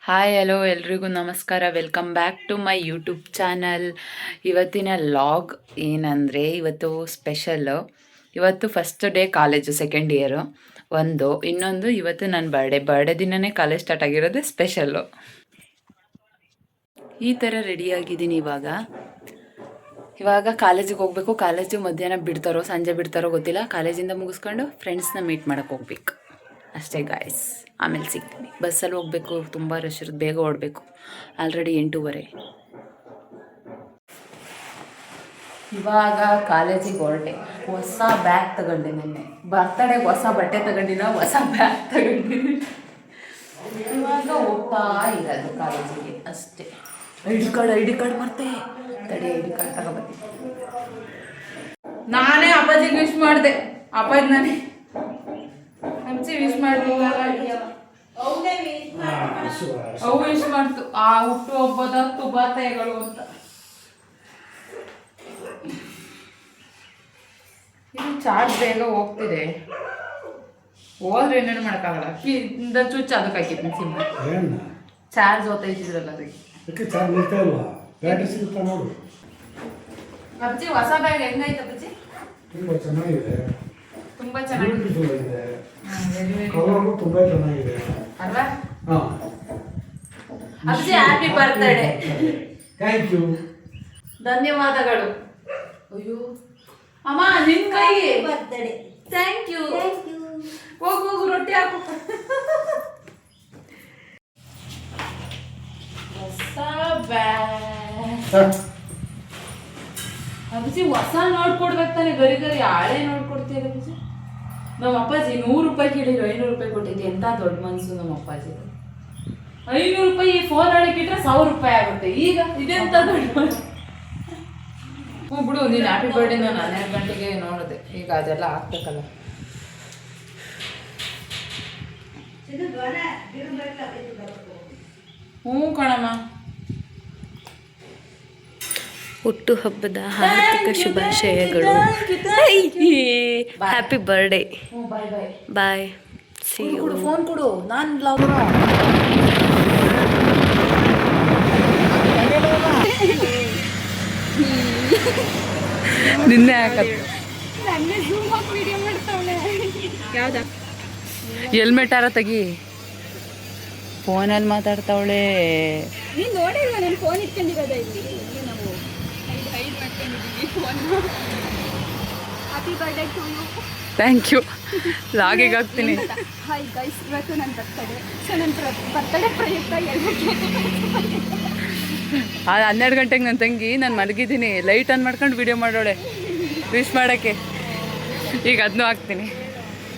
Hi hello ಎಲ್ರಿಗೂ ನಮಸ್ಕಾರ. Welcome back to my YouTube channel. ಇವತ್ತಿನ ಲಾಗ್ ಏನಂದರೆ ಇವತ್ತು ಸ್ಪೆಷಲ್ಲು. ಇವತ್ತು first day college, second year. ಇನ್ನೊಂದು ಇವತ್ತು ನನ್ನ ಬರ್ಡೇ ದಿನವೇ ಕಾಲೇಜ್ ಸ್ಟಾರ್ಟ್ ಆಗಿರೋದು ಸ್ಪೆಷಲ್ಲು. ಈ ಥರ ರೆಡಿಯಾಗಿದ್ದೀನಿ ಇವಾಗ ಕಾಲೇಜಿಗೆ ಹೋಗಬೇಕು. ಕಾಲೇಜು ಮಧ್ಯಾಹ್ನ ಬಿಡ್ತಾರೋ ಸಂಜೆ ಬಿಡ್ತಾರೋ ಗೊತ್ತಿಲ್ಲ. ಕಾಲೇಜಿಂದ ಮುಗಿಸ್ಕೊಂಡು ಫ್ರೆಂಡ್ಸ್ನ ಮೀಟ್ ಮಾಡೋಕ್ಕೆ ಹೋಗ್ಬೇಕು ಅಷ್ಟೇ ಗಾಯ್ಸ್. ಆಮೇಲೆ ಸಿಗ್ತೀನಿ. ಬಸ್ಸಲ್ಲಿ ಹೋಗಬೇಕು, ತುಂಬ ರಶ್ ಇರುತ್ತೆ, ಬೇಗ ಓಡಬೇಕು. ಆಲ್ರೆಡಿ 8:15. ಇವಾಗ ಕಾಲೇಜಿಗೆ ಹೊರಟೆ. ಹೊಸ ಬ್ಯಾಗ್ ತಗೊಂಡೆ. ನೆನ್ನೆ ಬರ್ತಡೆಗೆ ಹೊಸ ಬಟ್ಟೆ ತಗೊಂಡಿನ, ಹೊಸ ಬ್ಯಾಗ್ ತಗೊಂಡಿನಿ. ಇವಾಗ ಹೋಗ್ತಾ ಇರೋದು ಕಾಲೇಜಿಗೆ ಅಷ್ಟೇ. ಐ ಡಿ ಕಾರ್ಡ್ ಮತ್ತೆ ತಡೆ, ಐ ಡಿ ಕಾರ್ಡ್ ತಗೊಬತ್ತೀನಿ. ನಾನೇ ಅಪ್ಪಾಜಿಗೆ ವಿಶ್ ಮಾಡಿದೆ. ಅಪ್ಪಾಜಿ ನಾನೇ ವಿಶ್ ಮಾಡಿ ಅವು ವಿಶ್ ಮಾಡ್ತು. ಆ ಹುಟ್ಟು ಹಬ್ಬದ ಶುಭಾಶಯಗಳು ಅಂತ. ಇದು ಚಾರ್ಜ್ ಬೇಗ ಹೋಗ್ತಿದೆ. ಹೋದ್ರೆ ಏನೇನು ಮಾಡೋಕ್ಕಾಗಲ್ಲ. ಇಂದ ಚುಚ್ಚು ಅದಕ್ಕೆ ಹಾಕಿದ್ದೀನಿ. ಸಿಮ್ ಚಾರ್ಜ್ ಹೋಗ್ತೈತಿದ್ರಲ್ಲ ಅದಕ್ಕೆ. ಅಜ್ಜಿ ಹೊಸ ಬ್ಯಾಗ್ ಹೆಂಗೈತೆ ಅಜ್ಜಿ? ತುಂಬಾ ಚೆನ್ನಾಗಿದೆ. ತುಂಬಾ ಚೆನ್ನಾಗಿದೆ. ಕಲರ್ ತುಂಬಾ ಚೆನ್ನಾಗಿದೆ ಅಲ್ವಾ? ಹಾ. ಅಜ್ಜಿ ಹ್ಯಾಪಿ ಬರ್ತ್ಡೇ. Thank you. ಧನ್ಯವಾದಗಳು. ಅಯ್ಯೋ ಅಮ್ಮ ನಿನ್ ಕೈ ಬರ್ತ್ಡೇ. Thank you. ಹೋಗು ರೊಟ್ಟಿ ಹಾಕು. ಹೊಸ ಬ್ಯಾಗ್. ಅಜ್ಜಿ ಹೊಸ ನೋಡ್ಕೊಡ್ಬೇಕು ತಾನೆ. ಗರಿ ಹಳೆ ನೋಡ್ಕೊಡ್ತೀಯ ಅಜ್ಜಿ. ನಮ್ಮ ಅಪ್ಪಾಜಿ 100 ರೂಪಾಯಿ ಕೇಳಿದ್ರು 500 ರೂಪಾಯಿ ಕೊಟ್ಟಿದ್ದೆ. ಎಂತ ದೊಡ್ಡ ಮನ್ಸು ನಮ್ಮ ಅಪ್ಪಾಜಿ. 500 ರೂಪಾಯಿ ಫೋನ್ ಒಳಗಿಟ್ರೆ 1000 ರೂಪಾಯಿ ಆಗುತ್ತೆ. ಈಗ ಇದೆಂತ ದೊಡ್ಡ ಮನ್ಸು. ಬಿಡು, ನೀನು ಹ್ಯಾಪಿ ಬರ್ಡೇ ನಾನು 12 ಗಂಟೆಗೆ ನೋಡಿದೆ. ಈಗ ಅದೆಲ್ಲ ಆಗ್ಬೇಕಲ್ಲ. ಹ್ಞೂ ಕಣಮ್ಮ. ಹುಟ್ಟು ಹಬ್ಬದ ಹಾರ್ದಿಕ ಶುಭಾಶಯಗಳು. Happy birthday. Bye bye bye. See you. Phone ಕೊಡು, ನಾನು ಬ್ಲಾಗ್. ನಿನ್ನೆ ಹೆಲ್ಮೆಟ್ ಆರ ತೆಗಿ. ಫೋನಲ್ಲಿ ಮಾತಾಡ್ತಾವಳೆ. Thank you. ಲಾಗಿಗೆ ಹಾಕ್ತೀನಿ. ಹಾಯ್ ಗೈಸ್, ಇವತ್ತು ನನ್ನ ಬರ್ತಡೇ. ಸೊ ನನ್ನ ಬರ್ತಡೇ ಪ್ರಯುಕ್ತ 12 ಗಂಟೆಗೆ ನನ್ನ ತಂಗಿ ನಾನು ಮಲಗಿದ್ದೀನಿ. ಲೈಟ್ ಆನ್ ಮಾಡ್ಕೊಂಡು ವಿಡಿಯೋ ಮಾಡೋಳೆ ವಿಶ್ ಮಾಡೋಕ್ಕೆ. ಈಗ ಅದನ್ನೂ ಹಾಕ್ತೀನಿ,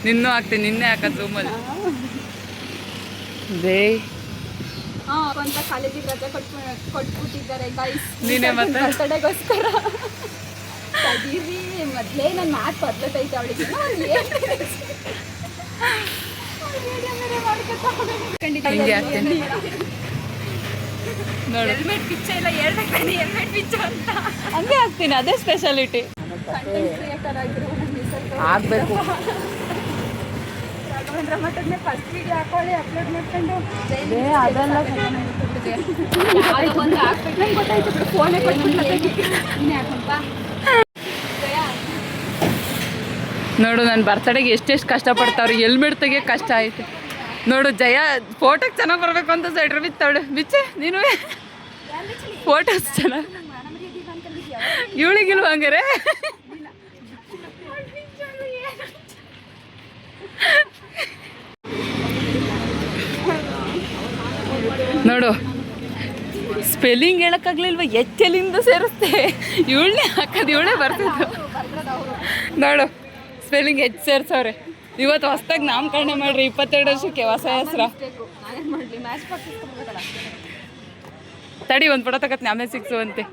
ನಿನ್ನೂ ಹಾಕ್ತೀನಿ. ನಿನ್ನೆ ಹಾಕೋದು ರೂಮಲ್ಲಿ. ಬೇ ಅಂತ ಕಾಲೇಜಿಗೆ ರಜೆ ಕೊಟ್ಬಿಟ್ಟಿದ್ದಾರೆ ಗೈಸ್. ನೀನೇ ಮತ್ತೆ ಬರ್ತಡೇಗೋಸ್ಕರ ಸದೀರಿ. ಮೊದಲೇ ನನ್ನ ಮಾತು ಬರ್ತೈತೆ ಅವಳಿಗೆ. ಹಿಂಗೆ ಹಾಕ್ತೀನಿ ನೋಡು. ಹೆಲ್ಮೆಟ್ ಪಿಚ್ಚ ಇಲ್ಲ ಹೇಳ್ಬೇಕಾನೆ. ಹೆಲ್ಮೆಟ್ ಪಿಚ್ಚ ಅಂತ ಹಂಗೆ ಹಾಕ್ತೀನಿ. ಅದೇ ಸ್ಪೆಷಾಲಿಟಿ. ಕಂಟೆಂಟ್ ಕ್ರಿಯೇಟರ್ ಆಗಿರೋ ಆಗಬೇಕು. ರಾಘವೇಂದ್ರ ಮಠದ್ನೇ ಫಸ್ಟ್ ವಿಡಿಯೋ ಹಾಕೊಳ್ಳಿ, ಅಪ್ಲೋಡ್ ಮಾಡ್ಕೊಂಡು ಅದೆಲ್ಲ ಒಂದು ಹಾಕ್ಬೇಕು. ನಂಗೆ ಗೊತ್ತಾಯ್ತು ಬಿಡು, ಫೋನೇ ಕೊಟ್ಬಿಟ್ಟು ನೀನೇ ಹಾಕಪ್ಪ. ನೋಡು, ನನ್ನ ಬರ್ತಡೆಗೆ ಎಷ್ಟೆಷ್ಟು ಕಷ್ಟಪಡ್ತಾವ್ರೆ. ಹೆಲ್ಮೆಟ್ ತೆಗಿಯೋಕೆ ಕಷ್ಟ ಆಯ್ತು ನೋಡು. ಜಯ ಫೋಟೋಗೆ ಚೆನ್ನಾಗಿ ಬರಬೇಕು ಅಂತ ಸೈಡ್ರ ಬಿತ್ತವಳು. ಬಿಚ್ಚೆ ನೀನು ಫೋಟೋಸ್ ಚೆನ್ನಾಗಿ. ಇವಳಿಗಿಲ್ವ ಹಂಗಾರೆ? ನೋಡು, ಸ್ಪೆಲ್ಲಿಂಗ್ ಹೇಳೋಕ್ಕಾಗಲಿಲ್ವ, ಎಚ್ಚಲಿಂದ ಸೇರಿಸ್ತೆ. ಇವಳನ್ನೇ ಹಾಕೋದು, ಇವಳೇ ಬರ್ತಿದ್ದು. ನೋಡು, ಸ್ಪೆಲ್ಲಿಂಗ್ ಸೇರ್ಸವ್ರೆ. ಇವತ್ತು ಹೊಸ್ದಾಗಿ ನಾಮಕರಣ ಮಾಡ್ರಿ. 22 ವರ್ಷಕ್ಕೆ ಹೊಸ ಹೆಸ್ರು. ತಡಿ, ಒಂದು ಫೋಟೋ ತಗತ್ತೀನಿ, ಆಮೇಲೆ ಸಿಕ್ಸುವಂತೆ.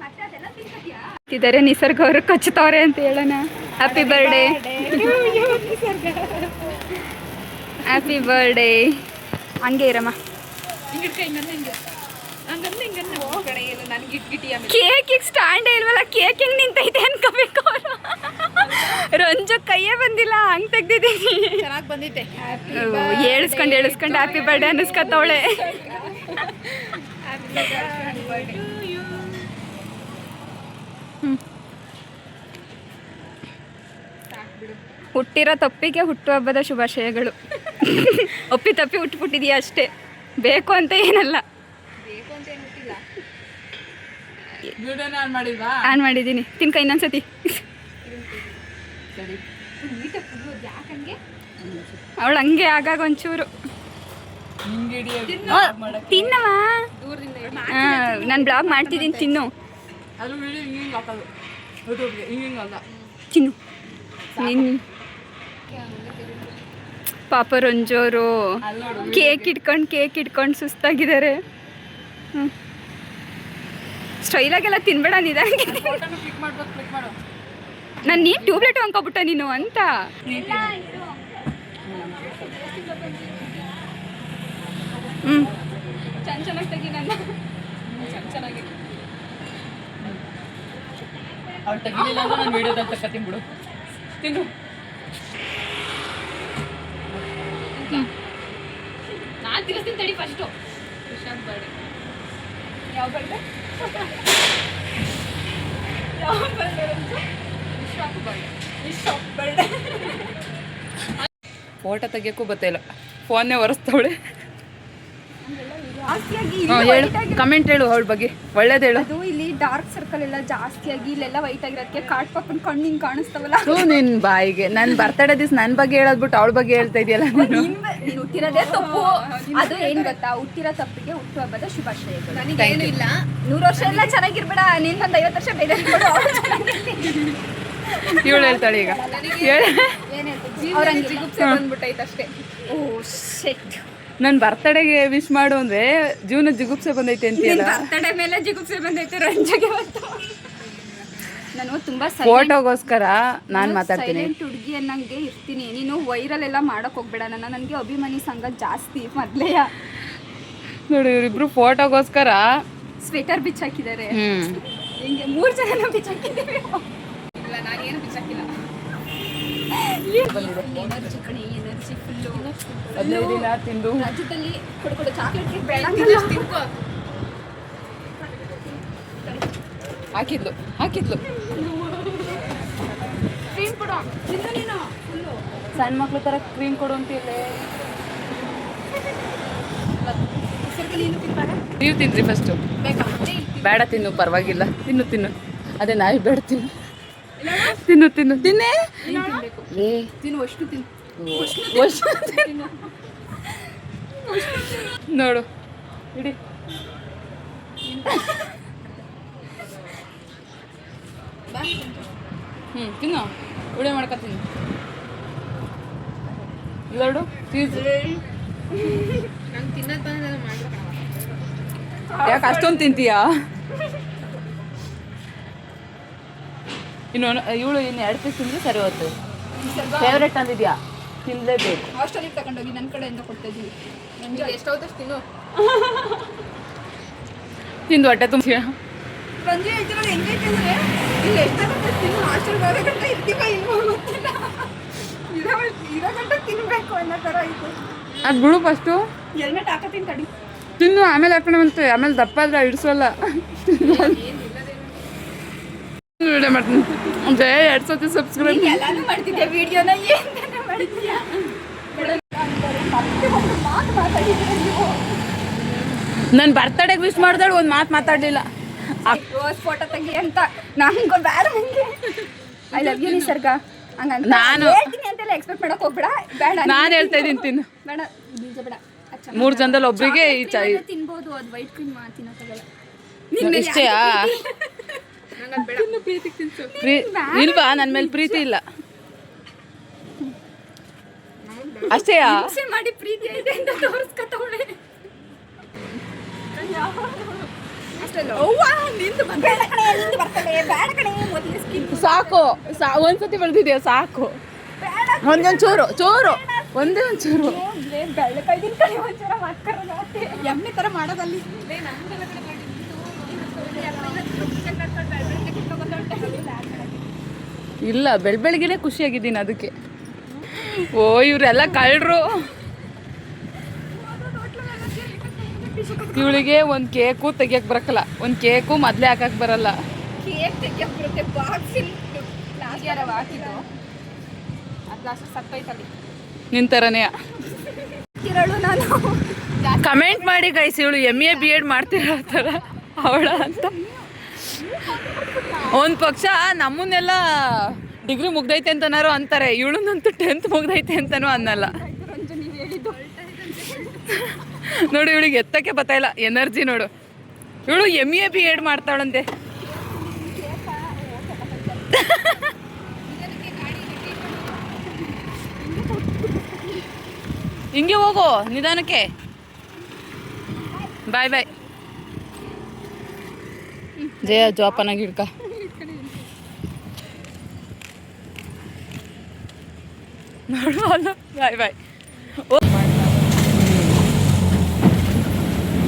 ಇದ್ದಾರೆ ನಿಸರ್ಗ ಅವರು ಕಚ್ಚುತ್ತವ್ರೆ ಅಂತ ಹೇಳೋಣ. Happy birthday. Happy birthday. ಹಂಗೆ ಇರಮ್ಮ. ಕೇಕಿಗೆ ಸ್ಟ್ಯಾಂಡೇ ಇಲ್ವಲ್ಲ. ಕೇಕ್ ಹೆಂಗೆ ನಿಂತೈತೆ ಅನ್ಕೋಬೇಕು ಅವರು. ರಂಜು ಕೈಯೇ ಬಂದಿಲ್ಲ ಹಂಗೆ ತೆಗ್ದಿದ್ದೀನಿ. ಚೆನ್ನಾಗಿ ಬಂದಿದ್ದೆ. ಏಳಿಸ್ಕೊಂಡು ಹ್ಯಾಪಿ ಬರ್ಡೇ ಅನ್ನಿಸ್ಕತ್ತವಳೆ. ಹುಟ್ಟಿರೋ ತಪ್ಪಿಗೆ ಹುಟ್ಟುಹಬ್ಬದ ಶುಭಾಶಯಗಳು. ಒಪ್ಪಿ ತಪ್ಪಿ ಹುಟ್ಟುಬಿಟ್ಟಿದೀಯ ಅಷ್ಟೇ, ಬೇಕು ಅಂತ ಏನಲ್ಲ. ವಿಡಿಯೋನ ಆನ್ ಮಾಡಿಲ್ವಾ? ಆನ್ ಮಾಡಿದ್ದೀನಿ. ತಿನ್ಕ ಇನ್ನೊಂದ್ಸತಿ. ಅವಳು ಹಂಗೆ ಆಗಾಗ ಒಂಚೂರು ತಿನ್ನವ. ನಾನು ಬ್ಲಾಗ್ ಮಾಡ್ತಿದ್ದೀನಿ, ತಿನ್ನು ಅದು ವಿಡಿಯೋ ಹಿಂಗೆ ಹಾಕೋದು ಯೂಟ್ಯೂಬ್ಗೆ ಹಿಂಗಲ್ಲ. ತಿನ್ನು. ನಿನ್ ಪಾಪ ರಂಜೋರು ಕೇಕ್ ಇಟ್ಕೊಂಡು ಸುಸ್ತಾಗಿದ್ದಾರೆ. ಸ್ಟೈಲಾಗೆಲ್ಲ ತಿನ್ಬೇಡ ನಿಧಾನಕ್ಕೆ. ಕ್ಲಿಕ್ ಮಾಡು. ನಾನು ನೀನು ಟ್ಯೂಬ್ಲೆಟ್ ಅಂದ್ಕೊಬಿಟ್ಟ ನೀನು ಅಂತ. ಚೆನ್ನಾಗಿ ತೆಗಿ ನನ್ನ. ಚೆನ್ನಾಗಿ ಅವ್ಳು ತೆಗಿಲಿಲ್ಲ ಅಂದ್ರೆ ನಾನು ವಿಡಿಯೋದಲ್ಲಿ ತಕ್ಕತ್ತೀನಿ ಬಿಡು. ತಿನ್ನು. ನಾನು ತಿರ್ಸ್ತೀನಿ ತಡಿ ಫಸ್ಟು. ಯಾವ ಬರ್ಡೆ? ಫೋಟೋ ತೆಗಿಯೋಕ್ಕೂ ಗೊತ್ತಿಲ್ಲ, ಫೋನ್ನೇ ಒರೆಸ್ತವಳೆ. ಹೇಳು, ಕಮೆಂಟ್ ಹೇಳು ಅವಳ ಬಗ್ಗೆ, ಒಳ್ಳೇದು ಹೇಳು. ಅದು ಇಲ್ಲಿ ಡಾರ್ಕ್ ಸರ್ಕಲ್ ಎಲ್ಲ ಜಾಸ್ತಿಯಾಗಿ ಇಲ್ಲೆಲ್ಲ ವೈಟ್ ಆಗಿರೋದಕ್ಕೆ ಕಾಟ್ ಪಾಪನ್ ಕಣ್ಣು ಹಿಂಗೆ ಕಾಣಿಸ್ತಾವಲ್ಲ. ನಿನ್ ಬಾಯಿಗೆ ನನ್ನ ಬರ್ತಡೇ ದಿವಸ ನನ್ನ ಬಗ್ಗೆ ಹೇಳೋದ್ಬಿಟ್ಟು ಅವಳ ಬಗ್ಗೆ ಹೇಳ್ತಾ ಇದೆಯಲ್ಲ. ನೀನು ಹುಟ್ಟಿರೋದೇ ತಪ್ಪು. ಅದು ಏನ್ ಗೊತ್ತಾ, ಹುಟ್ಟಿರೋ ತಪ್ಪಿಗೆ ಹುಟ್ಟುಹಬ್ಬದ ಶುಭಾಶಯಗಳು. ನನಗೇನು ಇಲ್ಲ. 100 ವರ್ಷ ಎಲ್ಲ ಚೆನ್ನಾಗಿರ್ಬೇಡ, ನಿನ್ಗೊಂದು 50 ವರ್ಷ ಬೇಗ ಇವಳು ಹೇಳ್ತಾಳೆ ಈಗ. ಅವ್ರಂಗೆ ಜಿಗುಪ್ಸೆ ಬಂದ್ಬಿಟ್ಟೈತೆ ಅಷ್ಟೇ. ಓ ಶೆಟ್. ನನ್ನ ಬರ್ತಡೆಗೆ ವಿಶ್ ಮಾಡು ಅಂದ್ರೆ ಜೀವನ ಜಿಗುಪ್ಸೆ ಬಂದೈತೆ ಅಂತೀಯಲ್ಲ. ಬರ್ತಡೇ ಮೇಲೆ ಜಿಗುಪ್ಸೆ ಬಂದೈತೆ ರಂಜಗೆ. ನಾನು ತುಂಬಾ ಫೋಟೋಗೋಸ್ಕರ ನಾನು ಮಾತಾಡ್ತೀನಿ. ಸೈಲೆಂಟ್ ಹುಡುಗಿ ಅನ್ನಂಗೆ ಇರ್ತೀನಿ. ನೀನು ವೈರಲ್ ಎಲ್ಲ ಮಾಡಕ್ ಹೋಗ್ಬೇಡ. ನನಗೆ ಅಭಿಮಾನಿ ಸಂಘ ಜಾಸ್ತಿ ಮೊದ್ಲೆಯ. ನೋಡಿ ಇವರಿಬ್ರು ಫೋಟೋಗೋಸ್ಕರ ಸ್ವೆಟರ್ ಬಿಚ್ಚಾಕಿದ್ದಾರೆ. ಹಿಂಗೆ 3 ಜನ ಬಿಚ್ಚಾಕಿದ್ದೀವಿ. ಇಲ್ಲ ನಾನೇನು ಬಿಚ್ಚಾಕಿಲ್ಲ. ಎನರ್ಜಿ ಕಣಿ, ಎನರ್ಜಿ ಫುಲ್ಲು. 15 ದಿನ ತಿಂದು ರಾಜ್ಯದಲ್ಲಿ ಕೊಡು ಚಾಕ್ಲೇಟ್ ಬೇಡ. ಹಾಕಿದ್ಲು ಕ್ರೀಮ್ ಕೊಡು. ತಿನ್ನು ನೀನು ಫುಲ್ಲು. ಸಣ್ಣ ಮಕ್ಳು ತರ ಕ್ರೀಮ್ ಕೊಡು ಅಂತಿಲ್ಲ. ನೀವು ತಿನ್ರಿ ಫಸ್ಟು. ಬೇಡ ತಿನ್ನು, ಪರವಾಗಿಲ್ಲ. ತಿನ್ನು ಅದೇ ನಾಯಿ ಬೇಡ. ತಿನ್ನು ತಿನ್ನೇ. ತಿನ್ನು ಅಷ್ಟು ತಿನ್ನು. ನೋಡು ಇಡಿ. ತಿನ್ನು, ವಿಡಿಯೋ ಮಾಡ್ಕೊತೀನಿ. ಎರಡು ಚೀಸ್. ಯಾಕೆ ಅಷ್ಟೊಂದು ತಿಂತೀಯಾ? ಇವಳು ಇನ್ನು 2 ಪೀಸ್ ತಿಂದ್ರೆ ಸರಿ ಹೋಯ್ತು. ಫೇವ್ರೆಟ್ ಅಂದಿದ್ಯಾ, ತಿನ್ನಲೇಬೇಕು. ಹಾಸ್ಟೆಲಿಗೆ ತಗೊಂಡೋಗಿ ನನ್ನ ಕಡೆಯಿಂದ ಕೊಡ್ತಾ ಇದ್ದೀವಿ. ನನಗೆ ಎಷ್ಟಾಗುತ್ತೆ ತಿನ್ನು. ತಿಂದು ಹೊಟ್ಟೆ ತುಂಬ. ರಂಜಿ ಹೇಳ್ತಿರೋದು ಹೆಂಗೈತೆ ಅಂದರೆ, ಇಲ್ಲಿ ಎಷ್ಟಾಗುತ್ತೆ ತಿನ್ನು. ಹಾಸ್ಟೆಲ್ಗೆ ಹೋಗೋ ಗಂಟೆ ಇರ್ತೀವ ಇಲ್ವೋ ಗೊತ್ತಿಲ್ಲ. ಇರೋ ಗಂಟೆ ತಿನ್ನಬೇಕು ಅನ್ನೋ ಥರ ಐತೆ. ಅದು ಬಿಡು, ಫಸ್ಟು ಹೆಲ್ಮೆಟ್ ಹಾಕತ್ತೀನಿ ತಡಿ. ತಿನ್ನು, ಆಮೇಲೆ ಹಾಕೋಣವಂತೆ. ಆಮೇಲೆ ದಪ್ಪ ಆದ್ರೆ ಇಡಿಸೋಲ್ಲ. ವಿಡಿಯೋ ಮಾಡ್ತೀನಿ. 2 ಸತಿ ಸಬ್ಸ್ಕ್ರೈಬ್. ಎಲ್ಲಾನು ಮಾಡ್ತಿದ್ದೆ ವಿಡಿಯೋನ, ಏನೇನೋ ಮಾಡಿದ್ಯಾ. ನನ್ನ ಬರ್ತಡೆಗೆ ವಿಶ್ ಮಾಡಿದಾಳು, ಒಂದು ಮಾತು ಮಾತಾಡಲಿಲ್ಲ. ರೋಸ್ ಫೋಟೋ ತೆಗಿ ಅಂತ ನಂಗೆ ಬೇಡ. ಹಂಗೆ ಐ ಲವ್ ಯು ನಿಸರ್ಗ ಹಂಗಂತ ನಾನು ಹೇಳ್ತೀನಿ ಅಂತೆಲ್ಲ ಎಕ್ಸ್ಪೆಕ್ಟ್ ಮಾಡಕ್ ಹೋಗ್ಬೇಡ. ಬೇಡ, ನಾನು ಹೇಳ್ತಾ ಇದ್ದೀನಿ. ತಿನ್ನು. ಬೇಡ ಬೀಜ ಬೇಡ. 3 ಜನದಲ್ಲಿ ಒಬ್ಬರಿಗೆ ಈ ತಿನ್ಬೋದು. ಅದು ವೈಟ್ ಕ್ರೀಮ್ ತಿನ್ನೋಕ್ಕಾಗಲ್ಲ. ಇಷ್ಟೇಯಾ? ಇಲ್ವಾ? ನನ್ನ ಮೇಲೆ ಪ್ರೀತಿ ಇಲ್ಲ ಅಷ್ಟೇಯಾ? ಮಾಡಿ ಪ್ರೀತಿ ಐತೆ ಅಂತ ತೋರಿಸ್ಕೊತವಳೆ. ಸಾಕು, ಒಂದ್ಸತಿ ಬೆಳೆದಿದ್ಯಾ ಸಾಕು. ಒಂದೊಂಚೂರು ಒಂದೇ ಒಂಚೂರು ಬೆಳಕೈದಿನ ಕಡೆ ಒಂಚೂರ ಮಾಡ್ಕೊಳ್ಳೋದು ಎಮ್ಮೆ ಥರ ಮಾಡೋದಲ್ಲಿ. ಇಲ್ಲ ಬೆಳಗ್ಗೆನೆ ಖುಷಿಯಾಗಿದ್ದೀನಿ ಅದಕ್ಕೆ. ಓ ಇವರೆಲ್ಲ ಕಳ್ಳರು. ಇವಳಿಗೆ ಒಂದು ಕೇಕು ತೆಗಿಯಕ್ಕೆ ಬರಕ್ಕಲ್ಲ, ಒಂದು ಕೇಕು ಮೊದಲೇ ಹಾಕಕ್ಕೆ ಬರಲ್ಲ. ಕೇಕ್ ತೆಗಿಯಕ್ಕೆ ಬರುತ್ತೆ, ಬಾಕ್ಸಿಲ್ ಯಾರವ ಹಾಕಿದ್ದು ಅದು ಲಾಸ್ಟ್ ಸತ್ತೋಯ್ತಲ್ಲಿ ನಿನ್ನ ಥರನೇ. ಕಿರಳು ನಾನು ಕಮೆಂಟ್ ಮಾಡಿ ಗೈಸ್, ಇವಳು MA B.Ed ಮಾಡ್ತಿರೋ ಥರ ಅವಳ ಅಂತ. ಒಂದು ಪಕ್ಷ ನಮ್ಮನ್ನೆಲ್ಲ ಡಿಗ್ರಿ ಮುಗ್ದೈತೆ ಅಂತನಾರು ಅಂತಾರೆ, ಇವಳನ್ನಂತೂ 10th ಮುಗ್ದೈತೆ ಅಂತನೂ ಅನ್ನಲ್ಲ. ನೀವು ಹೇಳಿದ್ದು ನೋಡು ಇವಳಿಗೆ ಎತ್ತಕ್ಕೆ ಬತ್ತಾಯಿಲ್ಲ ಎನರ್ಜಿ ನೋಡು. ಇವಳು MA B.Ed ಮಾಡ್ತಾಳಂತೆ. ಹಿಂಗೆ ಹೋಗು ನಿಧಾನಕ್ಕೆ. ಬಾಯ್ ಬಾಯ್. ಜಯ ಜೋಪಾನಾಗಿ ಹಿಡ್ಕ. ನೋಡು ಅಲ್ಲ, ಬಾಯ್ ಬಾಯ್.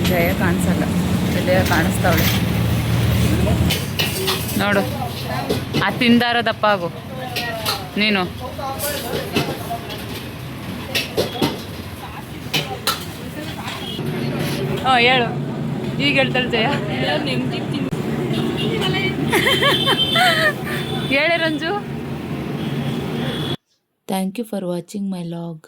ಜಯ ಕಾಣಿಸಲ್ಲ, ಜಯ ಕಾಣಿಸ್ತಾವಳೆ ನೋಡು. ಆ ತಿಂದಾರ ದಪ್ಪ ಆಗು ನೀನು. ಹಾಂ ಹೇಳು, ಈಗ ಹೇಳ್ತಾಳೆ ಜಯ. ಹೇಳಿ Ranju. Thank you for watching my log.